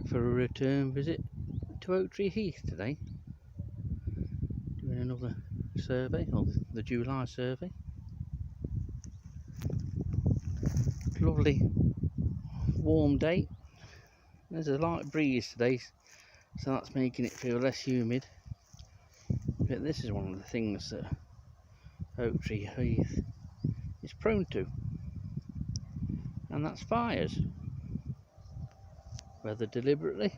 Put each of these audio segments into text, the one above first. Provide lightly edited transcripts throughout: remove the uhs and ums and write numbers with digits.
back for a return visit to Tree Heath today, doing another survey, or the July survey. Lovely warm day. There's a light breeze today, so that's making it feel less humid. But this is one of the things that Tree Heath is prone to, and that's fires, whether deliberately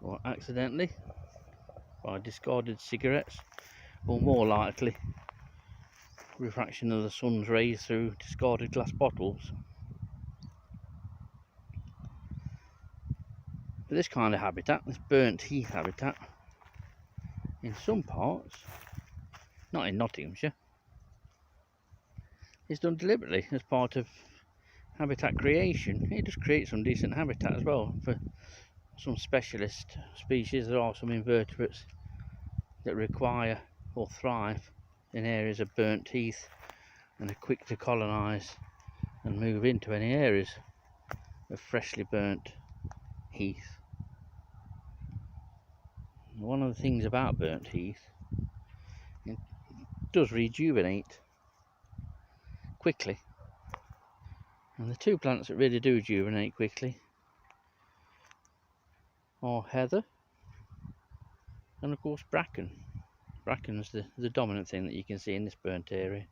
or accidentally, by discarded cigarettes, or more likely refraction of the sun's rays through discarded glass bottles. But this kind of habitat, this burnt heath habitat, in some parts, not in Nottinghamshire, is done deliberately as part of habitat creation. It just creates some decent habitat as well for some specialist species. There are some invertebrates that require or thrive in areas of burnt heath and are quick to colonise and move into any areas of freshly burnt heath. One of the things about burnt heath, it does rejuvenate quickly, and the two plants that really do rejuvenate quickly are heather and of course bracken. Bracken's the dominant thing that you can see in this burnt area.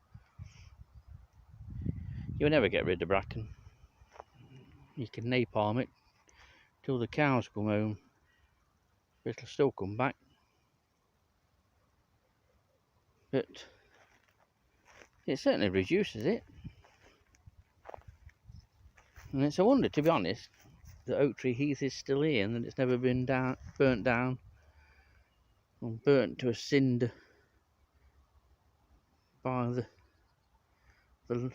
You'll never get rid of bracken. You can napalm it till the cows come home, but it'll still come back. But it certainly reduces it, and it's a wonder, to be honest, that Tree Heath is still here and that it's never been burnt down or burnt to a cinder by an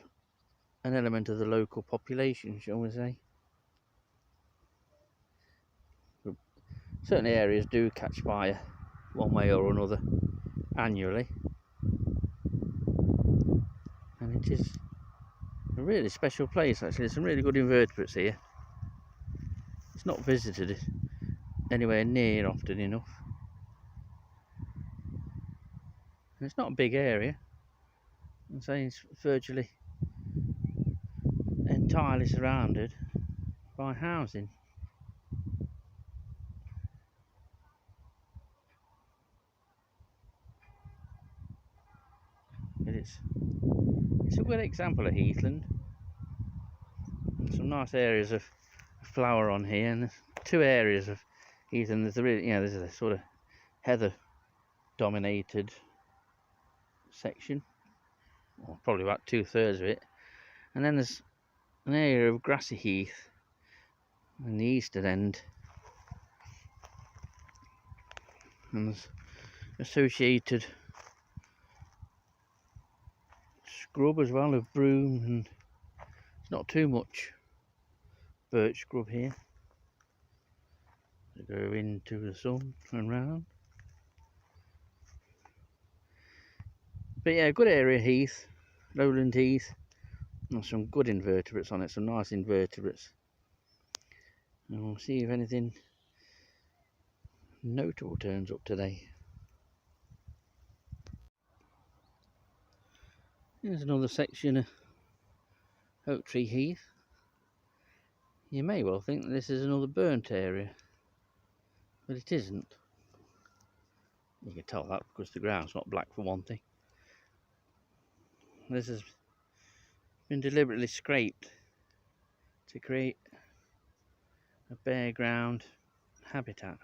element of the local population, shall we say. But certain areas do catch fire one way or another annually, and it is a really special place actually. There's some really good invertebrates here. It's not visited anywhere near often enough, and it's not a big area. I'm saying it's virtually entirely surrounded by housing. But it's a good example of heathland. There's some nice areas of flower on here, and there's two areas of heathland. There's there's a sort of heather dominated section, or probably about 2/3 of it, and then there's an area of grassy heath in the eastern end, and there's associated scrub as well of broom, and it's not too much birch scrub here to go into the sun and round. But yeah, good area heath, lowland heath, and some good invertebrates on it, some nice invertebrates. And we'll see if anything notable turns up today. Here's another section of Tree Heath. You may well think that this is another burnt area, but it isn't. You can tell that because the ground's not black for one thing. This has been deliberately scraped to create a bare ground habitat.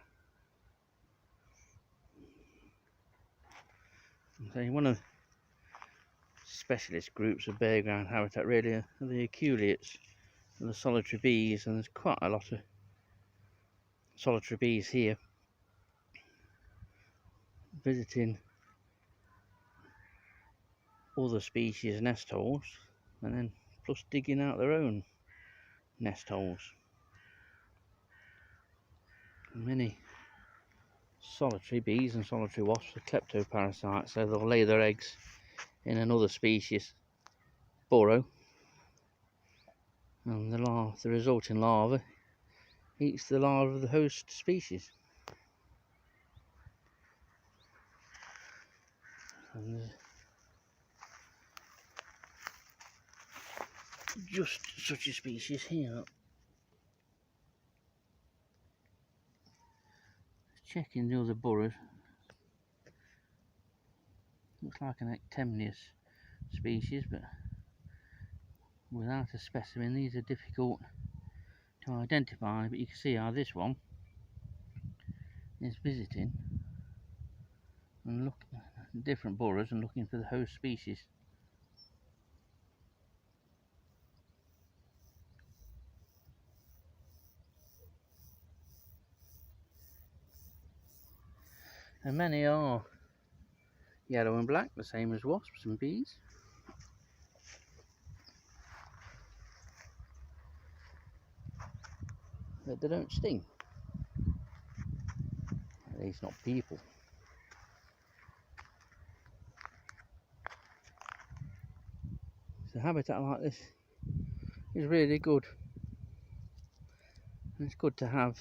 So one of the specialist groups of bare ground habitat really are the aculeates and the solitary bees, and there's quite a lot of solitary bees here visiting other species' nest holes, and then plus digging out their own nest holes. And many solitary bees and solitary wasps are kleptoparasites, so they'll lay their eggs in another species' burrow, and the resulting larvae eats the larvae of the host species. And there's just such a species here. Checking the other burrows. Looks like an ectemnius species, but without a specimen these are difficult to identify. But you can see how this one is visiting and looking at different burrows and looking for the host species. And many are yellow and black, the same as wasps and bees. But they don't sting. At least not people. So habitat like this is really good. And it's good to have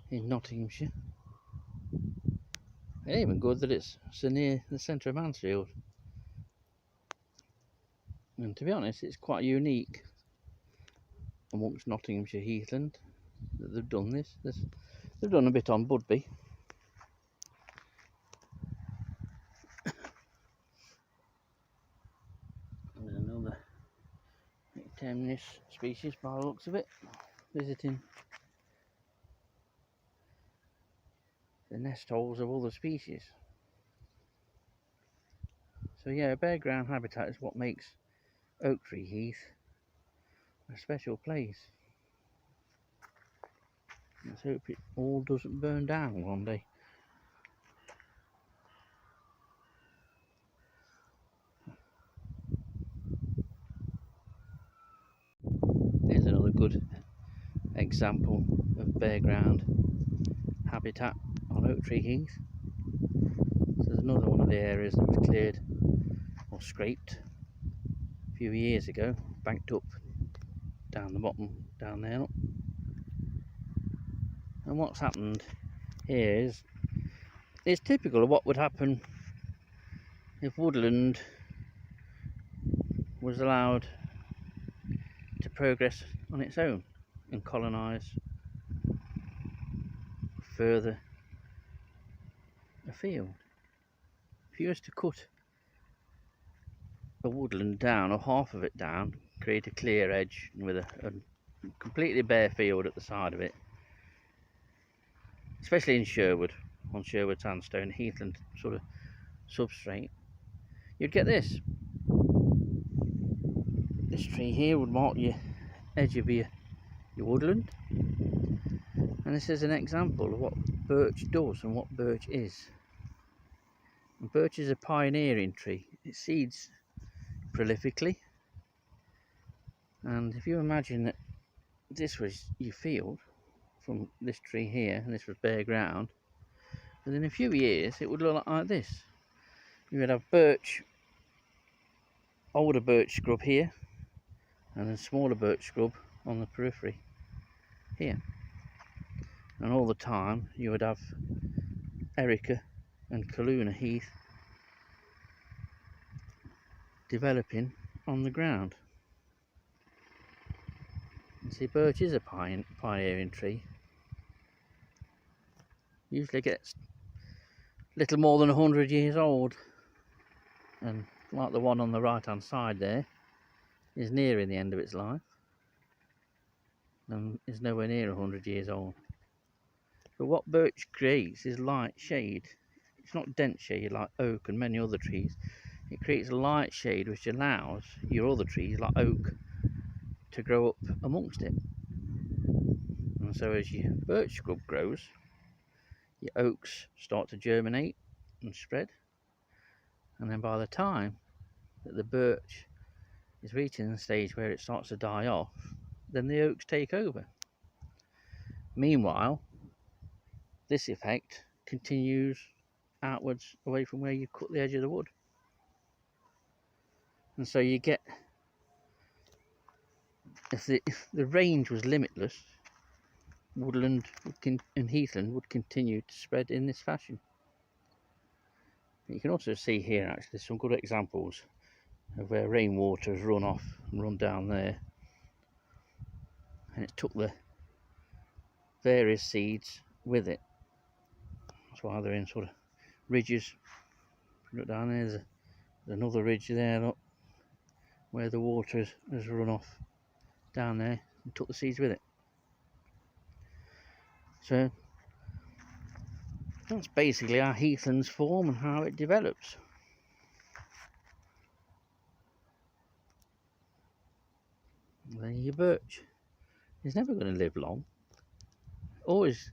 in Nottinghamshire. And even good that it's so near the centre of Mansfield. And to be honest, it's quite unique amongst Nottinghamshire heathland that they've done this. They've done a bit on Budby. There's another ectemnius species by the looks of it, visiting the nest holes of other species. So yeah, bare ground habitat is what makes Tree Heath a special place. Let's hope it all doesn't burn down one day. Here's another good example of bare ground habitat on Tree Heath. So there's another one of the areas that was cleared or scraped a few years ago, banked up down the bottom, down there. And what's happened here is it's typical of what would happen if woodland was allowed to progress on its own and colonise further afield. If you was to cut a woodland down, or half of it down, create a clear edge with a completely bare field at the side of it, especially in Sherwood, on Sherwood sandstone, heathland sort of substrate, you'd get this. This tree here would mark your edge of your woodland, and this is an example of what birch does and what birch is. And birch is a pioneering tree. It seeds prolifically, and if you imagine that this was your field from this tree here and this was bare ground, within a few years it would look like this. You would have birch, older birch scrub here, and a smaller birch scrub on the periphery here, and all the time you would have Erica and Kaluna heath developing on the ground. You see, birch is a pioneering tree. Usually gets little more than 100 years old, and like the one on the right hand side there is nearing the end of its life and is nowhere near 100 years old. But what birch creates is light shade. It's not dense shade like oak and many other trees. It creates a light shade which allows your other trees like oak to grow up amongst it. And so as your birch scrub grows, your oaks start to germinate and spread, and then by the time that the birch is reaching the stage where it starts to die off, then the oaks take over. Meanwhile, this effect continues outwards away from where you cut the edge of the wood, and so you get if the range was limitless, woodland and heathland would continue to spread in this fashion. You can also see here actually some good examples of where rainwater has run off and run down there, and it took the various seeds with it. That's why they're in sort of ridges. Look down there, there's another ridge there, look, where the water has run off down there and took the seeds with it. So that's basically how heathlands form and how it develops. There your birch is never going to live long. Always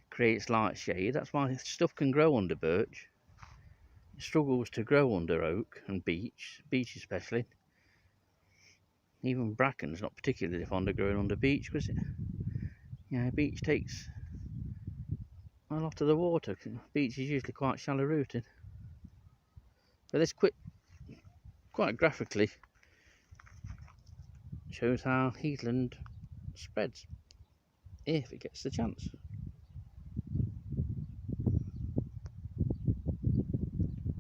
creates light shade. That's why stuff can grow under birch. It struggles to grow under oak and beech especially. Even bracken's not particularly fond of growing under beech because beech takes a lot of the water. Beech is usually quite shallow rooted. But this quite graphically shows how heathland spreads if it gets the chance.